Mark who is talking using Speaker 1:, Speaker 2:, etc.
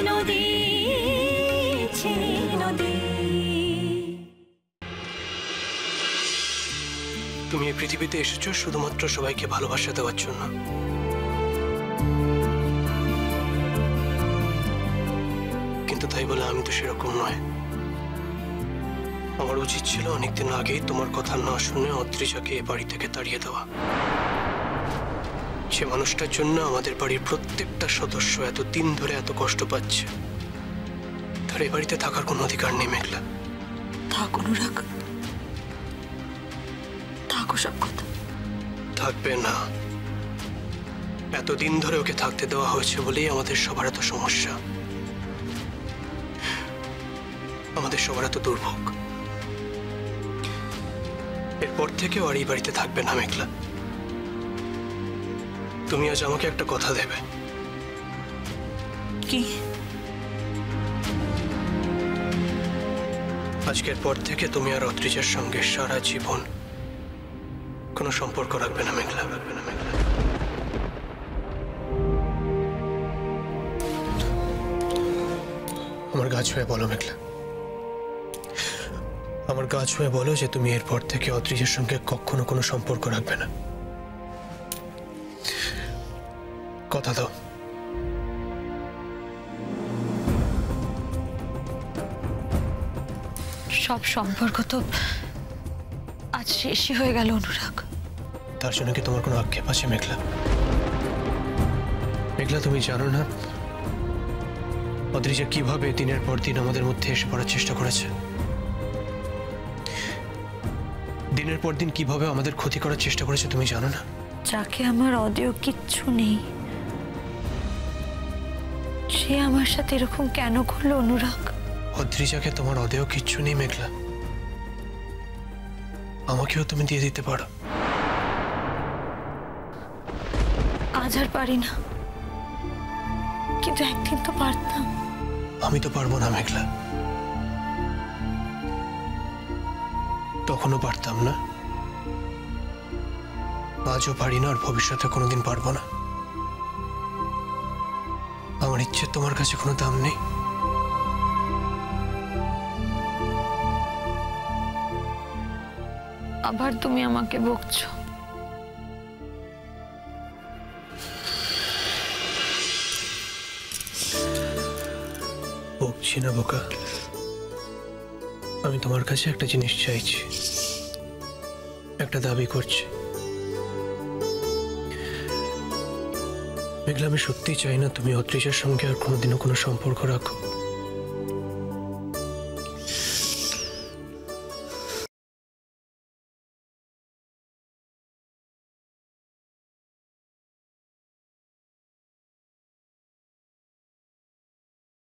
Speaker 1: নদী নদী।
Speaker 2: তুমি এই পৃথিবীতে এসেছো শুধুমাত্র সবাইকে ভালোবাসা দেওয়ার জন্য। কিন্তু তাই বলে আমি তো সেরকম নয়। আমার উচিত ছিল অনেকদিন আগেই তোমার কথা না শুনে অদ্রিজাকে এ বাড়ি থেকে তাড়িয়ে দেওয়া। সে মানুষটার জন্য আমাদের বাড়ির প্রত্যেকটা সদস্য এত দিন ধরে এত কষ্ট পাচ্ছে। তার এ বাড়িতে থাকার কোনো অধিকার নেই মেঘলা।
Speaker 1: থাক অনুরাগ, থাকো সব কথা।
Speaker 2: থাকবে না। এতদিন ধরে ওকে থাকতে দেওয়া হয়েছে বলেই আমাদের সবার এত সমস্যা, আমাদের সবার এত দুর্ভোগ। এরপর থেকে আর এই বাড়িতে থাকবে না মেঘলা। তুমি আজ আমাকে একটা কথা দেবে?
Speaker 1: কি?
Speaker 2: আজকের পর থেকে তুমি আর অদ্রিজার সঙ্গে সারা জীবন কোনো সম্পর্ক রাখবে না মেঘলা, রাখবে না মেঘলা। আমার গা ছুঁয়ে বলো মেঘলা, আমার গা ছুঁয়ে বলো যে তুমি এরপর থেকে অদ্রিজার সঙ্গে কখনো কোনো সম্পর্ক রাখবে না। কথা দাও।
Speaker 1: সব সম্পর্ক তো আজ শেষই হয়ে গেল অনুরাগ।
Speaker 2: তার জন্য কি তোমার কোনো আক্ষেপ আছে মেঘলা? মেঘলা, তুমি জানো না অদ্রিজা কিভাবে দিনের পর দিন আমাদের মধ্যে এসে পড়ার চেষ্টা করেছে? দিনের পর দিন কিভাবে আমাদের ক্ষতি করার চেষ্টা করেছে তুমি জানো না?
Speaker 1: যাকে আমার অদেয় কিচ্ছু নেই, সে আমার সাথে এরকম কেন করলো অনুরাগ?
Speaker 2: অদ্রিজাকে তোমার অদেয় কিচ্ছু নেই মেঘলা, আমাকেও তুমি দিয়ে দিতে পারো।
Speaker 1: আজ আর পারি না, কিন্তু একদিন তো পারতাম।
Speaker 2: আমি তো পারবো না মেঘলা। তখনও পারতাম না, আজও পারি না, আর ভবিষ্যতে কোনোদিন পারবো না। আমার ইচ্ছে তোমার কাছে কোনো দাম নেই।
Speaker 1: আবার তুমি আমাকে বকছো।
Speaker 2: বকছি না বোকা, আমি তোমার কাছে একটা জিনিস চাইছি, একটা দাবি করছি। মেঘলা, আমি সত্যি চাই না তুমি অদ্রিজার সঙ্গে আর কোনোদিনও কোনো সম্পর্ক রাখো।